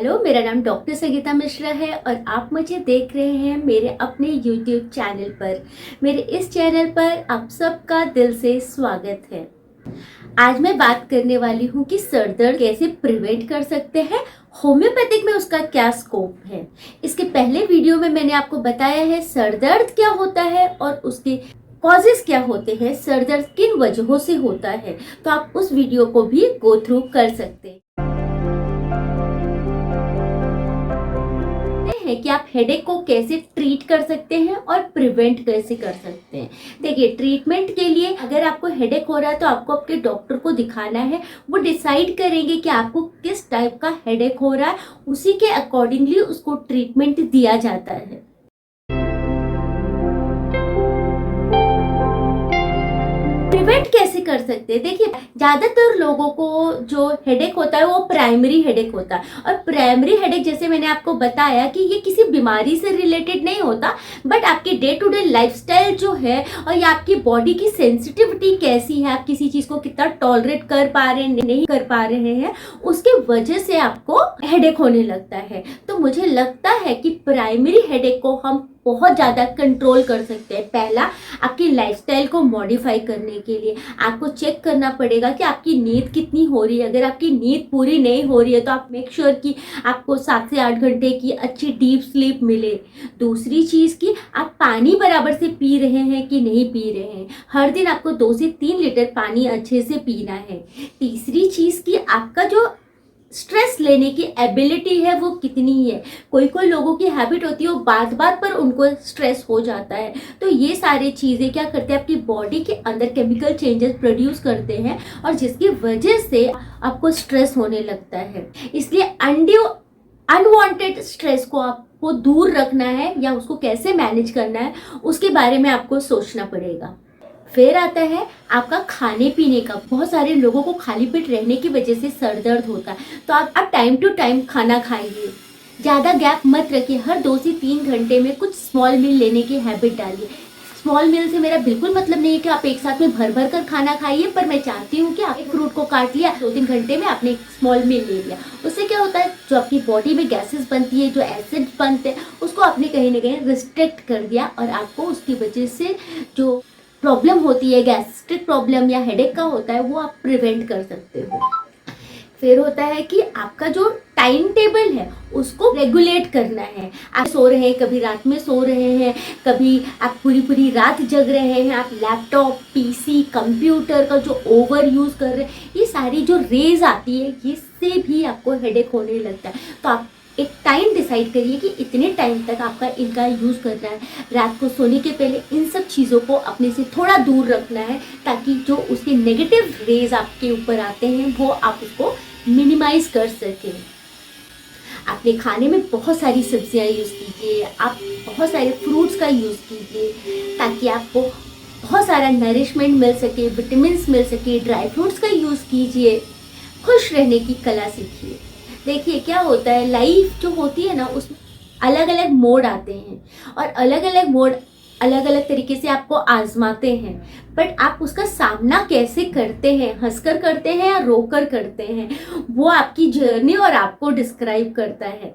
Hello, मेरा नाम doctor Sangeeta Mishra है और आप मुझे देख रहे हैं मेरे अपने यूट्यूब चैनल पर। मेरे इस चैनल पर आप सबका दिल से स्वागत है। आज मैं बात करने वाली हूँ कि सर दर्द कैसे प्रिवेंट कर सकते हैं, होम्योपैथिक में उसका क्या स्कोप है। इसके पहले वीडियो में मैंने आपको बताया है सर दर्द क्या होता है और उसके कॉजेस क्या होते हैं, सर दर्द किन वजहों से होता है, तो आप उस वीडियो को भी गो थ्रू कर सकते हैं। है कि आप हेडेक को कैसे ट्रीट कर सकते हैं और प्रिवेंट कैसे कर सकते हैं। देखिए, ट्रीटमेंट के लिए अगर आपको हेडेक हो रहा है तो आपको अपने डॉक्टर को दिखाना है। वो डिसाइड करेंगे कि आपको किस टाइप का हेडेक हो रहा है, उसी के अकॉर्डिंगली उसको ट्रीटमेंट दिया जाता है। प्रिवेंट कैसे कर सकते हैं? देखिए, ज्यादातर लोगों को जो हेडेक होता है वो प्राइमरी हेडेक होता है। और प्राइमरी हेडेक जैसे मैंने आपको बताया कि ये किसी बीमारी से रिलेटेड नहीं होता, बट आपकी डे टू डे लाइफस्टाइल जो है और ये आपकी बॉडी की सेंसिटिविटी कैसी है, आप किसी चीज को कितना टॉलरेट कर पा रहे हैं, नहीं कर पा रहे हैं, उसके वजह से आपको हेडेक होने लगता है। तो मुझे लगता है कि प्राइमरी हेडेक को हम बहुत ज़्यादा कंट्रोल कर सकते हैं। पहला, आपकी लाइफस्टाइल को मॉडिफाई करने के लिए आपको चेक करना पड़ेगा कि आपकी नींद कितनी हो रही है। अगर आपकी नींद पूरी नहीं हो रही है तो आप मेक श्योर कि आपको 7 से 8 घंटे की अच्छी डीप स्लीप मिले। दूसरी चीज़ कि आप पानी बराबर से पी रहे हैं कि नहीं पी रहे हैं। हर दिन आपको 2 से 3 लीटर पानी अच्छे से पीना है। तीसरी चीज़ कि आपका जो स्ट्रेस लेने की एबिलिटी है वो कितनी है। कोई कोई लोगों की हैबिट होती है वो बात बात पर उनको स्ट्रेस हो जाता है। तो ये सारी चीज़ें क्या करते हैं, आपकी बॉडी के अंदर केमिकल चेंजेस प्रोड्यूस करते हैं और जिसकी वजह से आपको स्ट्रेस होने लगता है। इसलिए अनवांटेड स्ट्रेस को आपको दूर रखना है या उसको कैसे मैनेज करना है उसके बारे में आपको सोचना पड़ेगा। फिर आता है आपका खाने पीने का। बहुत सारे लोगों को खाली पेट रहने की वजह से सर दर्द होता है, तो आप टाइम टू टाइम खाना खाइए। ज़्यादा गैप मत रखिए, हर 2 से 3 घंटे में कुछ स्मॉल मील लेने की हैबिट डालिए। स्मॉल मील से मेरा बिल्कुल मतलब नहीं है कि आप एक साथ में भर भर कर खाना खाइए, पर मैं चाहती हूँ कि आप एक फ्रूट को काट लिया, 2-3 घंटे में आपने एक स्मॉल मील ले लिया। उससे क्या होता है, जो आपकी बॉडी में गैसेस बनती है, जो एसिड बनते हैं, उसको आपने कहीं ना कहीं रिस्ट्रिक्ट कर दिया और आपको उसकी वजह से जो प्रॉब्लम होती है, गैस्ट्रिक प्रॉब्लम या हेडेक का होता है, वो आप प्रिवेंट कर सकते हो। फिर होता है कि आपका जो टाइम टेबल है उसको रेगुलेट करना है। आप सो रहे हैं, कभी रात में सो रहे हैं, कभी आप पूरी पूरी रात जग रहे हैं, आप लैपटॉप, पीसी, कंप्यूटर का जो ओवर यूज़ कर रहे हैं, ये सारी जो रेज आती है इससे भी आपको हेडेक होने लगता है। तो आप एक टाइम डिसाइड करिए कि इतने टाइम तक आपका इनका यूज़ करना है। रात को सोने के पहले इन सब चीज़ों को अपने से थोड़ा दूर रखना है, ताकि जो उसके नेगेटिव रेज आपके ऊपर आते हैं वो आप उसको मिनिमाइज कर सकें। अपने खाने में बहुत सारी सब्जियां यूज़ कीजिए, आप बहुत सारे फ्रूट्स का यूज़ कीजिए ताकि आपको बहुत सारा नरिशमेंट मिल सके, विटामिन मिल सके। ड्राई फ्रूट्स का यूज़ कीजिए। खुश रहने की कला सीखिए। देखिए, क्या होता है, लाइफ जो होती है ना, उसमें अलग अलग मोड आते हैं और अलग अलग मोड अलग अलग तरीके से आपको आजमाते हैं, बट आप उसका सामना कैसे करते हैं, हंसकर करते हैं या रोकर करते हैं, वो आपकी जर्नी और आपको डिस्क्राइब करता है।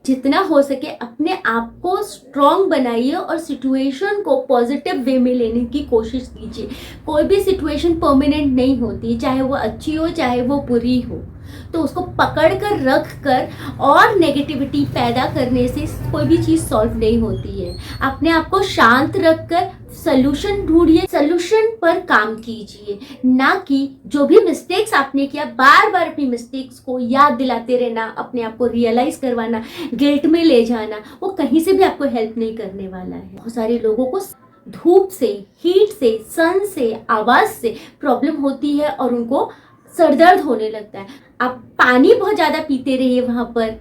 जितना हो सके अपने आप को स्ट्रॉन्ग बनाइए और सिचुएशन को पॉजिटिव वे में लेने की कोशिश कीजिए। कोई भी सिचुएशन परमानेंट नहीं होती, चाहे वो अच्छी हो चाहे वो बुरी हो। तो उसको पकड़ कर रख कर और नेगेटिविटी पैदा करने से कोई भी चीज़ सॉल्व नहीं होती है। अपने आप को शांत रख कर सल्यूशन ढूंढिए, सल्यूशन पर काम कीजिए, ना कि जो भी मिस्टेक्स आपने किया बार बार अपनी मिस्टेक्स को याद दिलाते रहना, अपने आप को रियलाइज करवाना, गिल्ट में ले जाना, वो कहीं से भी आपको हेल्प नहीं करने वाला है। बहुत सारे लोगों को धूप से, हीट से, सन से, आवाज़ से प्रॉब्लम होती है और उनको सर दर्द होने लगता है। आप पानी बहुत ज़्यादा पीते रहिए। वहाँ पर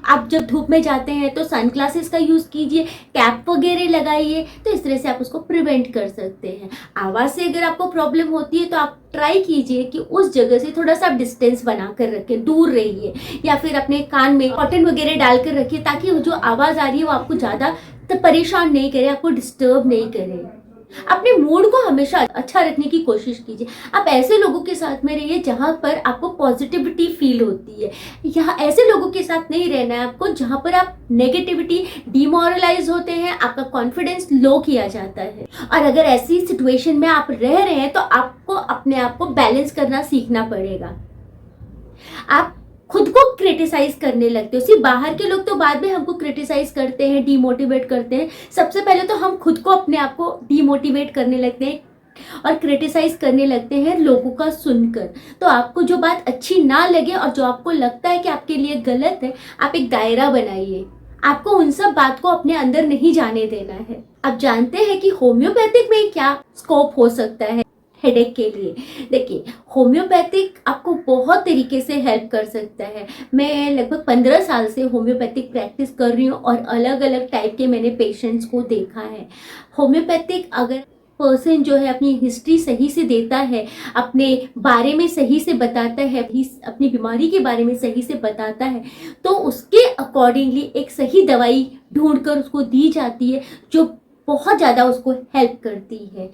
आप जब धूप में जाते हैं तो सन ग्लासेस का यूज़ कीजिए, कैप वगैरह लगाइए, तो इस तरह से आप उसको प्रिवेंट कर सकते हैं। आवाज़ से अगर आपको प्रॉब्लम होती है तो आप ट्राई कीजिए कि उस जगह से थोड़ा सा डिस्टेंस बना कर रखें, दूर रहिए, या फिर अपने कान में कॉटन वगैरह डाल कर रखिए ताकि जो आवाज़ आ रही है वो आपको ज़्यादा परेशान नहीं करे, आपको डिस्टर्ब नहीं करे। अपने मूड को हमेशा अच्छा रखने की कोशिश कीजिए। आप ऐसे लोगों के साथ में रहिए जहाँ पर आपको पॉजिटिविटी फील होती है। यहाँ ऐसे लोगों के साथ नहीं रहना है आपको जहाँ पर आप नेगेटिविटी, डिमोरलाइज होते हैं, आपका कॉन्फिडेंस लो किया जाता है। और अगर ऐसी सिचुएशन में आप रह रहे हैं तो आपको अपने आप को बैलेंस करना सीखना पड़ेगा। आप खुद को क्रिटिसाइज करने लगते हो। सिर्फ बाहर के लोग तो बाद में हमको क्रिटिसाइज करते हैं, डीमोटिवेट करते हैं। सबसे पहले तो हम खुद को अपने आप को डीमोटिवेट करने लगते हैं और क्रिटिसाइज करने लगते हैं लोगों का सुनकर। तो आपको जो बात अच्छी ना लगे और जो आपको लगता है कि आपके लिए गलत है, आप एक दायरा बनाइए। आपको उन सब बात को अपने अंदर नहीं जाने देना है। आप जानते हैं कि होम्योपैथिक में क्या स्कोप हो सकता है हेडेक के लिए। देखिए, होम्योपैथिक आपको बहुत तरीके से हेल्प कर सकता है। मैं लगभग 15 साल से होम्योपैथिक प्रैक्टिस कर रही हूँ और अलग अलग टाइप के मैंने पेशेंट्स को देखा है। होम्योपैथिक अगर पर्सन जो है अपनी हिस्ट्री सही से देता है, अपने बारे में सही से बताता है, अपनी बीमारी के बारे में सही से बताता है, तो उसके अकॉर्डिंगली एक सही दवाई ढूंढकर उसको दी जाती है जो बहुत ज़्यादा उसको हेल्प करती है।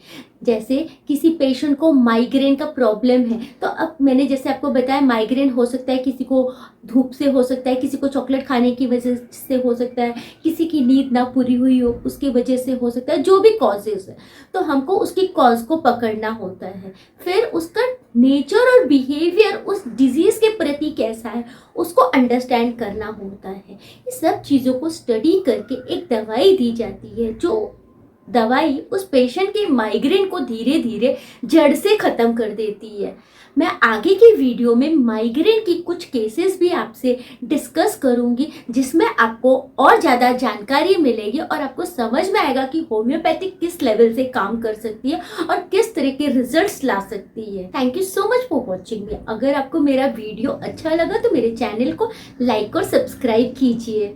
जैसे किसी पेशेंट को माइग्रेन का प्रॉब्लम है, तो अब मैंने जैसे आपको बताया माइग्रेन हो सकता है, किसी को धूप से हो सकता है, किसी को चॉकलेट खाने की वजह से हो सकता है, किसी की नींद ना पूरी हुई हो उसकी वजह से हो सकता है, जो भी कॉजेज है। तो हमको उसकी कॉज को पकड़ना होता है, फिर उसका नेचर और बिहेवियर उस डिजीज के प्रति कैसा है उसको अंडरस्टैंड करना होता है। ये सब चीज़ों को स्टडी करके एक दवाई दी जाती है, जो दवाई उस पेशेंट के माइग्रेन को धीरे धीरे जड़ से ख़त्म कर देती है। मैं आगे की वीडियो में माइग्रेन की कुछ केसेस भी आपसे डिस्कस करूंगी, जिसमें आपको और ज़्यादा जानकारी मिलेगी और आपको समझ में आएगा कि होम्योपैथिक किस लेवल से काम कर सकती है और किस तरह के रिजल्ट्स ला सकती है। Thank you so much for watching मी। अगर आपको मेरा वीडियो अच्छा लगा तो मेरे चैनल को लाइक और सब्सक्राइब कीजिए।